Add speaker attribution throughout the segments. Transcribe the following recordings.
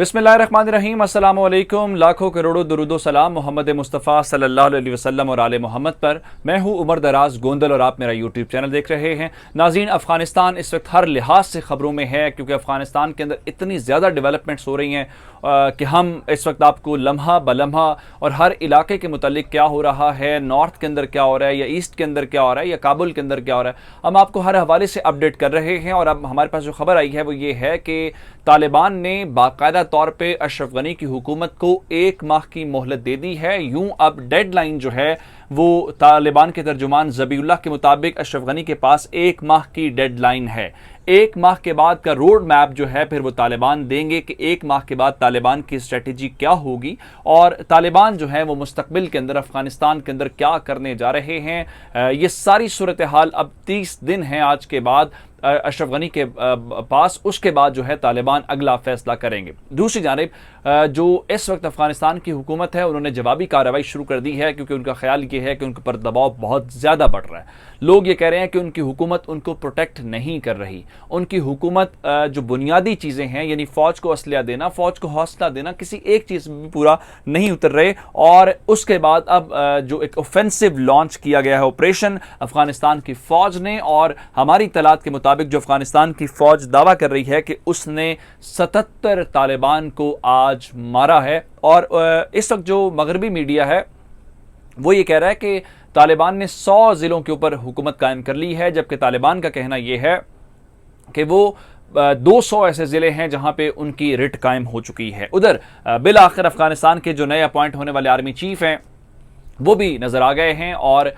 Speaker 1: बिस्मिल्लाहिर्रहमानिर्रहीम, अस्सलामु अलैकुम। लाखों करोड़ों दुरूदो सलाम मोहम्मद मुस्तफ़ा सल्लल्लाहु अलैहि वसल्लम और आले मोहम्मद पर। मैं हूँ उमर दराज गोंदल और आप मेरा यूट्यूब चैनल देख रहे हैं। नाज़रीन, अफगानिस्तान इस वक्त हर लिहाज से ख़बरों में है, क्योंकि अफगानिस्तान के अंदर इतनी ज़्यादा डेवलपमेंट्स हो रही हैं कि हम इस वक्त आपको लम्हा ब लम्हा और हर इलाके के मुतालिक क्या हो रहा है, नॉर्थ के अंदर क्या हो रहा है या ईस्ट के अंदर क्या हो रहा है या काबुल के अंदर क्या हो रहा है, हम आपको हर हवाले से अपडेट कर रहे हैं। और अब हमारे पास जो खबर आई है वो ये है कि तालिबान ने बाकायदा तौर पे अशरफ गनी की हुकूमत को 1 माह की मोहलत दे दी है। यूं अब डेडलाइन जो है वो तालिबान के तर्जुमान ज़बीउल्लाह के मुताबिक अशरफ गनी के पास 1 माह की डेडलाइन है। 1 माह के बाद का रोड मैप जो है फिर वो तालिबान देंगे कि 1 माह के बाद तालिबान की स्ट्रेटेजी क्या होगी और तालिबान जो है वो मुस्तकबिल के अंदर अफगानिस्तान के अंदर क्या करने जा रहे हैं। ये सारी सूरत हाल अब 30 दिन हैं आज के बाद अशरफ गनी के पास, उसके बाद जो है तालिबान अगला फैसला करेंगे। दूसरी जानिब जो इस वक्त अफगानिस्तान की हुकूमत है उन्होंने जवाबी कार्रवाई शुरू कर दी है, क्योंकि उनका ख्याल ये है कि उनके ऊपर दबाव बहुत ज़्यादा बढ़ रहा है। लोग ये कह रहे हैं कि उनकी हुकूमत उनको प्रोटेक्ट नहीं कर रही। उनकी हुकूमत जो बुनियादी चीज़ें हैं यानी फ़ौज को असलिया देना, फ़ौज को हौसला देना, किसी एक चीज़ में पूरा नहीं उतर रहे। और उसके बाद अब जो एक ऑफेंसिव लॉन्च किया गया है ऑपरेशन अफगानिस्तान की फ़ौज ने, और हमारी इत्तलात के मुताबिक जो अफगानिस्तान की फ़ौज दावा कर रही है कि उसने 77 तालिबान को आज मारा है। और इस वक्त जो मगरबी मीडिया है वो ये कह रहा है कि तालिबान ने 100 ज़िलों के ऊपर हुकूमत कायम कर ली है, जबकि तालिबान का कहना यह है कि वो 200 ऐसे ज़िले हैं जहां पे उनकी रिट कायम हो चुकी है। उधर बिल आखिर अफगानिस्तान के जो नए अपॉइंट होने वाले आर्मी चीफ हैं वो भी नज़र आ गए हैं और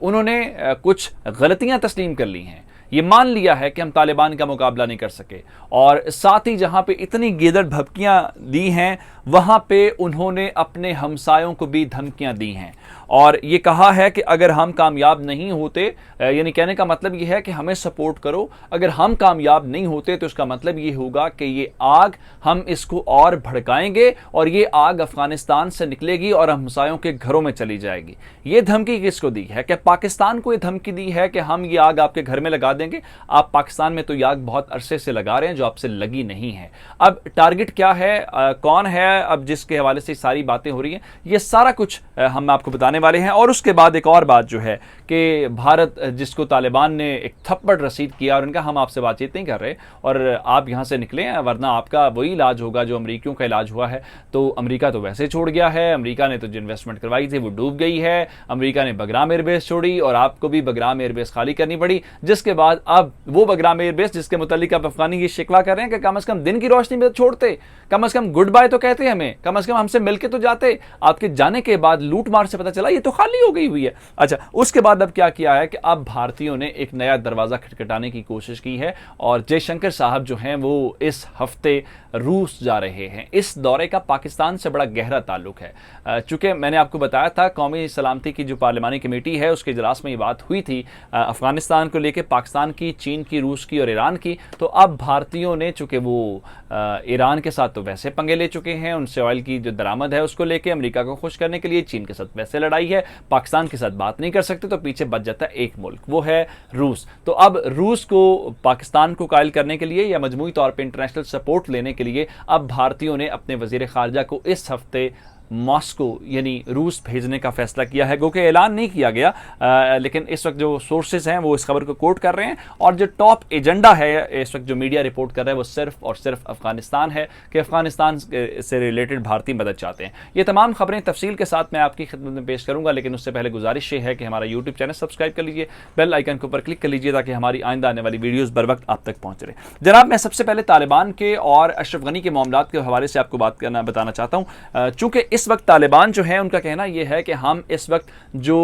Speaker 1: उन्होंने कुछ गलतियां तस्लीम कर ली हैं। ये मान लिया है कि हम तालिबान का मुकाबला नहीं कर सके, और साथ ही जहां पे इतनी गेदड़ भभकियां दी हैं वहां पे उन्होंने अपने हमसायों को भी धमकियां दी हैं और ये कहा है कि अगर हम कामयाब नहीं होते, यानी कहने का मतलब ये है कि हमें सपोर्ट करो, अगर हम कामयाब नहीं होते तो इसका मतलब ये होगा कि ये आग हम इसको और भड़काएंगे और ये आग अफगानिस्तान से निकलेगी और हमसायों के घरों में चली जाएगी। ये धमकी किसको दी है? कि पाकिस्तान को ये धमकी दी है कि हम ये आग आपके घर में लगा देंगे। आप पाकिस्तान में तो ये आग बहुत अरसे से लगा रहे हैं जो आपसे लगी नहीं है। अब टारगेट क्या है, कौन है, अब जिसके हवाले से सारी बातें हो रही हैं, ये सारा कुछ हम आपको बताने वाले हैं। और उसके बाद एक और बात जो है कि भारत, जिसको तालिबान ने एक थप्पड़ रसीद किया और उनका हम आपसे बातचीत नहीं कर रहे और आप यहां से निकले हैं वरना आपका वही इलाज होगा जो अमरीकियों का इलाज हुआ है। तो अमरीका तो वैसे छोड़ गया है, अमरीका ने तो जो इन्वेस्टमेंट करवाई थी वो डूब गई है, अमरीका ने बगराम एयरबेस छोड़ी और आपको भी बगराम एयरबेस खाली करनी पड़ी। जिसके बाद अब वो बगराम एयरबेस जिसके मुतालिक आप अफगानी ये शिकवा कर रहे हैं कि कम से कम दिन की रोशनी में छोड़ते, कम से कम गुड बाय तो कहते हमें, कम से कम हमसे मिलके तो जाते। आपके जाने के बाद लूट मार से पता चला ये तो खाली हो गई हुई है। अच्छा, उसके बाद अब क्या किया है कि अब भारतीयों ने एक नया दरवाजा खटखटाने की कोशिश की है और जयशंकर साहब जो हैं वो इस हफ्ते रूस जा रहे हैं। इस दौरे का पाकिस्तान से बड़ा गहरा ताल्लुक है। चूंकि मैंने आपको बताया था कौमी सलामती की जो पार्लिमानी कमेटी है उसके इजलास में ये बात हुई थी अफगानिस्तान को लेकर, पाकिस्तान की, चीन की, रूस की और ईरान की। तो अब भारतीयों ने, चूंकि वो ईरान के साथ तो वैसे पंगे ले चुके हैं, उनसे ऑयल की जो दरामद है उसको लेके अमेरिका को खुश करने के लिए, चीन के साथ वैसे लड़ाई है, पाकिस्तान के साथ बात नहीं कर सकते, तो पीछे बच जाता है एक मुल्क, वो है रूस। तो अब रूस को पाकिस्तान को कायल करने के लिए या मजमूई तौर पर इंटरनेशनल सपोर्ट लेने के लिए अब भारतीयों ने अपने वजीर खारजा को इस हफ्ते मॉस्को यानी रूस भेजने का फैसला किया है। क्योंकि ऐलान नहीं किया गया लेकिन इस वक्त जो सोर्सेज हैं वो इस खबर को कोट कर रहे हैं और जो टॉप एजेंडा है इस वक्त जो मीडिया रिपोर्ट कर रहा है वो सिर्फ और सिर्फ अफगानिस्तान है कि अफगानिस्तान से रिलेटेड भारतीय मदद चाहते हैं। ये तमाम खबरें तफसील के साथ मैं आपकी खिदमत में पेश करूंगा, लेकिन उससे पहले गुजारिश ये है कि हमारा यूट्यूब चैनल सब्सक्राइब कर लीजिए, बेल आइकन के ऊपर क्लिक कर लीजिए ताकि हमारी आइंदा आने वाली वीडियोज़ बर वक्त आप तक पहुँच रहे। जनाब, मैं सबसे पहले तालिबान के और अशरफ गनी के मामलात के हवाले से आपको बताना चाहता हूँ। चूँकि इस वक्त तालिबान जो है उनका कहना यह है कि हम इस वक्त जो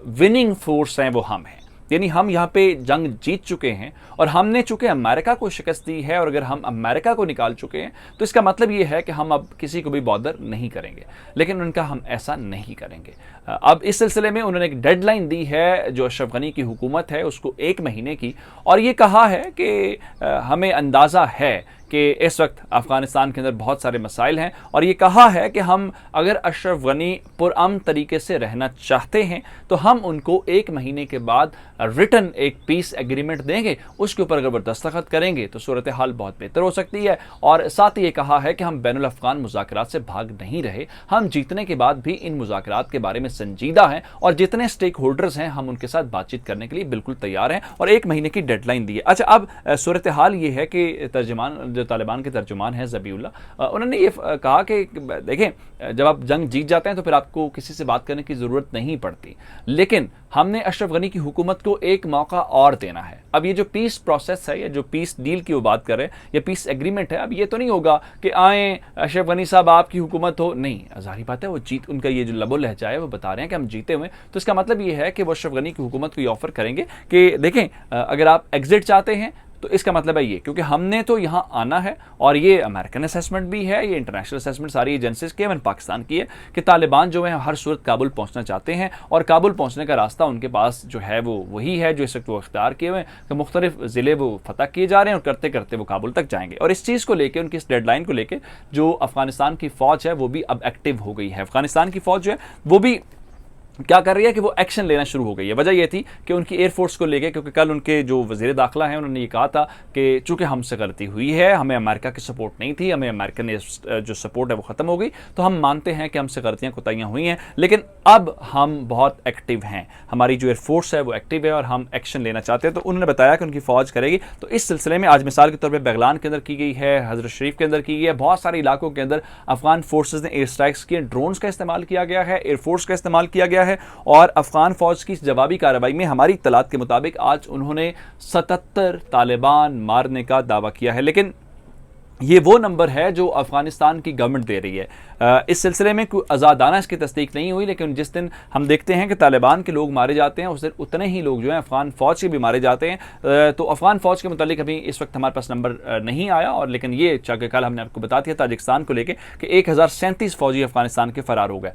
Speaker 1: विनिंग फोर्स हैं वो हम हैं, यानी हम यहाँ पे जंग जीत चुके हैं और हमने चूंकि अमेरिका को शिकस्त दी है और अगर हम अमेरिका को निकाल चुके हैं तो इसका मतलब ये है कि हम अब किसी को भी बॉदर नहीं करेंगे। लेकिन उनका हम ऐसा नहीं करेंगे। अब इस सिलसिले में उन्होंने एक डेडलाइन दी है जो अशरफ गनी की हुकूमत है उसको 1 महीने की, और ये कहा है कि हमें अंदाज़ा है कि इस वक्त अफगानिस्तान के अंदर बहुत सारे मसाइल हैं, और ये कहा है कि हम अगर अशरफ गनी पुरअमन तरीके से रहना चाहते हैं तो हम उनको 1 महीने के बाद रिटन एक पीस एग्रीमेंट देंगे, उसके ऊपर अगर वो दस्तखत करेंगे तो सूरत हाल बहुत बेहतर हो सकती है। और साथ ही ये कहा है कि हम बैनुल अफ़गान मुज़ाकरात से भाग नहीं रहे, हम जीतने के बाद भी इन मुज़ाकरात के बारे में संजीदा हैं और जितने स्टेक होल्डर्स हैं हम उनके साथ बातचीत करने के लिए बिल्कुल तैयार हैं, और 1 महीने की डेडलाइन दी है। अच्छा, अब सूरत हाल ये है कि तर्जुमान जो तालिबान के तर्जुमान हैं ज़बीउल्लाह, उन्होंने ये कहा कि देखें, जब आप जंग जीत जाते हैं तो फिर आपको किसी से बात करने की ज़रूरत नहीं पड़ती, लेकिन हमने अशरफ गनी की हुकूमत को एक मौका और देना है। अब ये जो पीस प्रोसेस है या जो पीस डील की वो बात कर रहे हैं, या पीस एग्रीमेंट है, अब ये तो नहीं होगा कि आए अशरफ गनी साहब आपकी हुकूमत हो, नहीं, ज़ाहिर बात है वो जीत, उनका ये जो लबो लहजा है वो बता रहे हैं कि हम जीते हुए, तो इसका मतलब ये है कि वो अशरफ गनी की हुकूमत को ये ऑफर करेंगे कि देखें, अगर आप एग्जिट चाहते हैं तो इसका मतलब है ये, क्योंकि हमने तो यहाँ आना है, और ये अमेरिकन असेसमेंट भी है, ये इंटरनेशनल असेसमेंट सारी एजेंसीज की है, पाकिस्तान की है, कि तालिबान जो है हर सूरत काबुल पहुँचना चाहते हैं, और काबुल पहुँचने का रास्ता उनके पास जो है वो वही है जो इस वक्त वो इख्तियार किए हुए हैं कि मुख्तलिफ ज़िले वो फतह किए जा रहे हैं, और करते करते वो काबुल तक जाएंगे। और इस चीज़ को लेकर, उनकी इस डेडलाइन को लेकर जो अफगानिस्तान की फ़ौज है वो भी अब एक्टिव हो गई है। अफगानिस्तान की फ़ौज जो है वो भी क्या कर रही है कि वो एक्शन लेना शुरू हो गई है। वजह यह थी कि उनकी एयरफोर्स को लेके, क्योंकि कल उनके जो वज़ीर दाखिला हैं उन्होंने ये कहा था कि चूंकि हमसे गलती हुई है, हमें अमेरिका की सपोर्ट नहीं थी, हमें अमेरिकन जो सपोर्ट है वो ख़त्म हो गई, तो हम मानते हैं कि हमसे गलतियाँ कोताहियाँ हुई हैं, लेकिन अब हम बहुत एक्टिव हैं, हमारी जो एयरफोर्स है वो एक्टिव है और हम एक्शन लेना चाहते हैं। तो उन्होंने बताया कि उनकी फ़ौज करेगी। तो इस सिलसिले में आज मिसाल के तौर पर बगलान के अंदर की गई है, हज़रत शरीफ के अंदर की गई है, बहुत सारे इलाकों के अंदर अफगान फोर्सेज ने एयर स्ट्राइक्स किए, ड्रोन्स का इस्तेमाल किया गया है, एयरफोर्स का इस्तेमाल किया गया है, और अफगान फौज की जवाबी कार्रवाई में हमारी इत्तलात के मुताबिक आज उन्होंने 77 तालिबान मारने का दावा किया है। लेकिन ये वो नंबर है जो अफगानिस्तान की गवर्नमेंट दे रही है। इस सिलसिले में कोई आज़ादाना इसकी तस्दीक नहीं हुई, लेकिन जिस दिन हम देखते हैं कि तालिबान के लोग मारे जाते हैं उस दिन उतने ही लोग जो हैं अफगान फ़ौज के भी मारे जाते हैं। तो अफगान फ़ौज के मुतालिक अभी इस वक्त हमारे पास नंबर नहीं आया, और लेकिन ये चाके कल हमने आपको बता दिया ताजिकिस्तान को लेकर कि 1037 फ़ौजी अफगानिस्तान के फ़रार हो गए।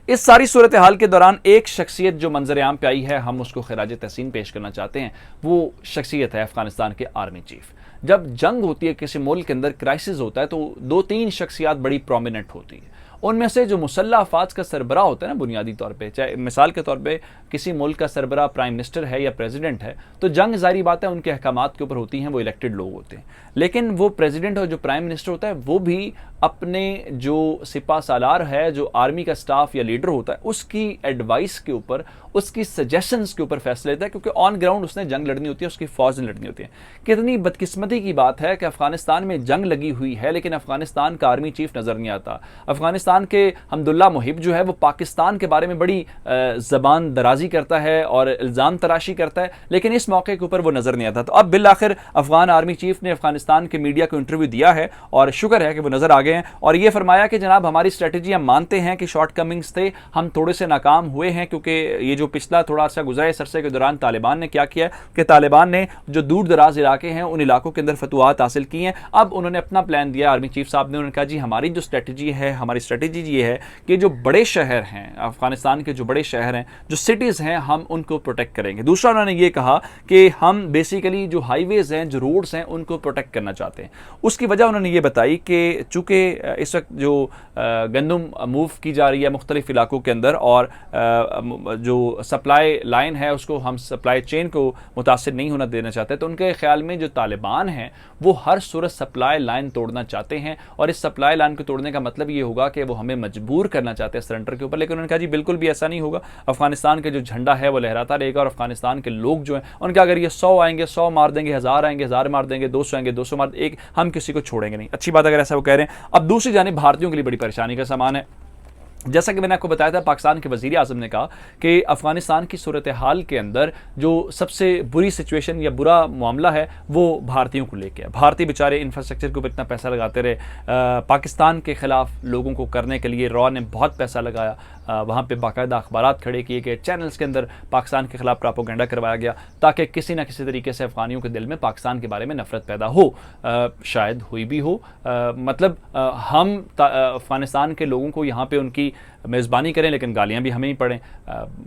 Speaker 1: इस सारी सूरत हाल के दौरान एक शख्सियत जो मंजर आम पे आई है, हम उसको खिराज तहसीन पेश करना चाहते हैं। वो शख्सियत है अफगानिस्तान के आर्मी चीफ। जब जंग होती है, किसी मुल्क के अंदर क्राइसिस होता है, तो 2-3 शख्सियात बड़ी प्रोमिनेंट होती है। उनमें से जो मुसल्लह अफवाज का सरबराह होता है ना, बुनियादी तौर पे, चाहे मिसाल के तौर पे किसी मुल्क का सरबराह प्राइम मिनिस्टर है या प्रेसिडेंट है, तो जंग जारी बात है उनके अहकामात के ऊपर होती हैं, वो इलेक्टेड लोग होते हैं। लेकिन वो प्रेसिडेंट और जो प्राइम मिनिस्टर होता है वो भी अपने जो सिपा सालार है, जो आर्मी का स्टाफ या लीडर होता है, उसकी एडवाइस के ऊपर, उसकी सजेशंस के ऊपर फैसले लेता है, क्योंकि ऑन ग्राउंड उसने जंग लड़नी होती है, उसकी फौज ने लड़नी होती है। कितनी बदकिस्मती की बात है कि अफगानिस्तान में जंग लगी हुई है, लेकिन अफगानिस्तान का आर्मी चीफ नजर नहीं आता। अफगानिस्तान के हमदुल्ला मुहिब जो है वो पाकिस्तान के बारे में बड़ी जबान दराजी करता है और इल्ज़ाम तराशी करता है, लेकिन इस मौके के ऊपर वो नजर नहीं आता। तो अब बिल आखिर अफगान आर्मी चीफ ने अफगानिस्तान के मीडिया को इंटरव्यू दिया है, और शुक्र है कि वो नजर आ गए हैं, और ये फरमाया कि जनाब हमारी स्ट्रेटजी, हम मानते हैं कि शॉर्ट कमिंग्स थे, हम थोड़े से नाकाम हुए हैं, क्योंकि ये जो पिछला थोड़ा अर्सा गुजरा इस अरसे के दौरान तालिबान ने क्या किया कि तालिबान ने जो दूर दराज इलाके हैं उन इलाकों के अंदर फतवात हासिल किए हैं। अब उन्होंने अपना प्लान दिया, आर्मी चीफ साहब ने, उन्होंने कहा जी हमारी जो स्ट्रेटजी है, हमारी स्ट्रेटजी ये है कि जो बड़े शहर हैं अफगानिस्तान के, जो बड़े शहर हैं, जो सिटीज़ हैं, हम उनको प्रोटेक्ट करेंगे। दूसरा उन्होंने ये कहा कि हम बेसिकली जो हाईवेज़ हैं, जो रोड्स हैं, उनको प्रोटेक्ट करना चाहते हैं। उसकी वजह उन्होंने ये बताई कि चूँकि इस वक्त जो गंदम मूव की जा रही है मुख्तलिफ इलाकों के अंदर, और जो सप्लाई लाइन है उसको हम सप्लाई चेन को मुतासिर नहीं होना देना चाहते, तो उनके ख्याल में जो तालिबान हैं वो हर सूरत सप्लाई लाइन तोड़ना चाहते हैं, और इस सप्लाई लाइन को तोड़ने का मतलब ये होगा कि वो हमें मजबूर करना चाहते हैं सरेंडर के ऊपर। लेकिन उन्होंने कहा जी बिल्कुल भी ऐसा नहीं होगा, अफगानिस्तान के जो झंडा है वो लहराता रहेगा, और अफगानिस्तान के लोग जो हैं उनका अगर ये 100 आएंगे 100 मार देंगे, 1000 आएंगे 1000 मार देंगे, 200 आएंगे 200 मार, एक हम किसी को छोड़ेंगे नहीं। अच्छी बात अगर ऐसा वो कह रहे हैं। अब दूसरी जानिब भारतीयों के लिए बड़ी परेशानी का सामान है। जैसा कि मैंने आपको बताया था, पाकिस्तान के वज़ीर आज़म ने कहा कि अफगानिस्तान की सूरत हाल के अंदर जो सबसे बुरी सिचुएशन या बुरा मामला है वो भारतीयों को लेके है। भारतीय बेचारे इंफ्रास्ट्रक्चर के ऊपर इतना पैसा लगाते रहे, पाकिस्तान के ख़िलाफ़ लोगों को करने के लिए रॉ ने बहुत पैसा लगाया, वहाँ पे बाकायदा अखबारात खड़े किए गए, चैनल्स के अंदर पाकिस्तान के ख़िलाफ़ प्रोपेगेंडा करवाया गया, ताकि किसी न किसी तरीके से अफ़गानियों के दिल में पाकिस्तान के बारे में नफ़रत पैदा हो। शायद हुई भी हो, मतलब हम अफ़गानिस्तान के लोगों को यहाँ पर उनकी मेज़बानी करें लेकिन गालियाँ भी हमें ही पड़ें।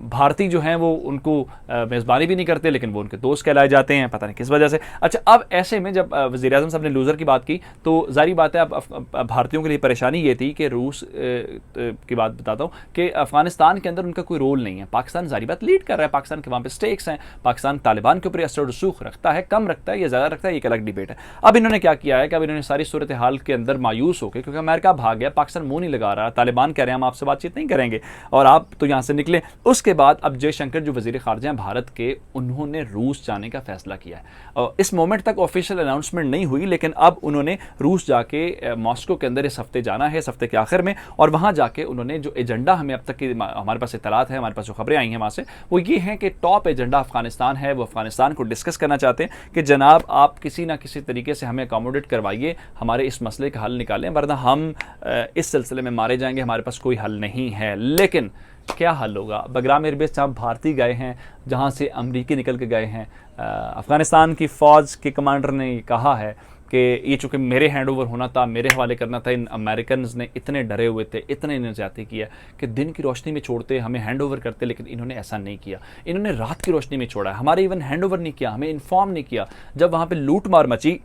Speaker 1: भारतीय जो हैं वो उनको मेज़बानी भी नहीं करते लेकिन वो उनके दोस्त कहलाए जाते हैं, पता नहीं किस वजह से। अच्छा, अब ऐसे में जब वज़ीर-ए-आज़म साहब ने लूज़र की बात की तो ज़ाहिर बात है अब भारतीयों के लिए परेशानी ये थी कि रूस की बात बताता हूँ कि अफगानिस्तान के अंदर उनका कोई रोल नहीं है। पाकिस्तान ज़ाहिर बात लीड कर रहा है, पाकिस्तान के वहाँ पे स्टेक्स हैं, पाकिस्तान तालिबान के ऊपर असर रसूख रखता है, कम रखता है या ज़्यादा रखता है, एक अलग डिबेट है। अब इन्होंने क्या किया है कि अब इन्होंने सारी सूरत हाल के अंदर मायूस होकर, क्योंकि अमेरिका भाग गया, पाकिस्तान मुंह नहीं लगा रहा, तालिबान कह रहे हैं हम आपसे बातचीत नहीं करेंगे और आप तो यहाँ से निकले। उसके बाद अब जयशंकर जो वज़ीर ख़ारिजा हैं भारत के, उन्होंने रूस जाने का फैसला किया है। और इस मोमेंट तक ऑफिशियल अनाउंसमेंट नहीं हुई लेकिन अब उन्होंने रूस जाके मॉस्को के अंदर इस हफ्ते जाना है, इस हफ्ते के आखिर में, और वहाँ जाके उन्होंने जो एजेंडा हमें अब तक की हमारे पास इत्तलात है, हमारे पास जो खबरें आई हैं वहाँ से, वो ये हैं कि टॉप एजेंडा अफगानिस्तान है। वो अफगानिस्तान को डिस्कस करना चाहते हैं कि जनाब आप किसी ना किसी तरीके से हमें अकोमोडेट करवाइए, हमारे इस मसले का हल निकालें, वरना हम इस सिलसिले में मारे जाएंगे, हमारे पास कोई हल नहीं है। लेकिन क्या हल होगा? बगराम एयरबेस जहाँ भारतीय गए हैं, जहाँ से अमरीकी निकल के गए हैं, अफगानिस्तान की फ़ौज के कमांडर ने कहा है कि ये चूँकि मेरे हैंड ओवर होना था, मेरे हवाले करना था, इन अमेरिकन ने इतने डरे हुए थे, इतने इन्हें ज़्यादती किया कि दिन की रोशनी में छोड़ते, हमें हैंड ओवर करते, लेकिन इन्होंने ऐसा नहीं किया। इन्होंने रात की रोशनी में छोड़ा है, हमारे इवन हैंड ओवर नहीं किया, हमें इन्फॉर्म नहीं किया। जब वहाँ पर लूट मार मची,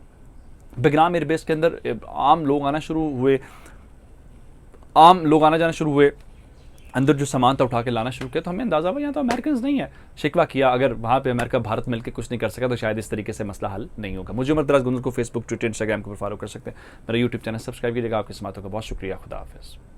Speaker 1: बगराम एयरबेस के अंदर आम लोग आना जाना शुरू हुए, अंदर जो सामान था उठा के लाना शुरू किया, तो हमें अंदाज़ा हुआ यहाँ तो अमेरिकन नहीं है। शिकवा किया, अगर वहाँ पे अमेरिका भारत मिलकर कुछ नहीं कर सका तो शायद इस तरीके से मसला हल नहीं होगा। मुझे उमर दराज गोंदल को फेसबुक, ट्विटर, इंस्टाग्राम के ऊपर फॉलो कर सकते हैं। मेरा यूट्यूब चैनल सब्सक्राइब कीजिएगा। आपकी समातों का बहुत शुक्रिया। खुदा हाफिज़।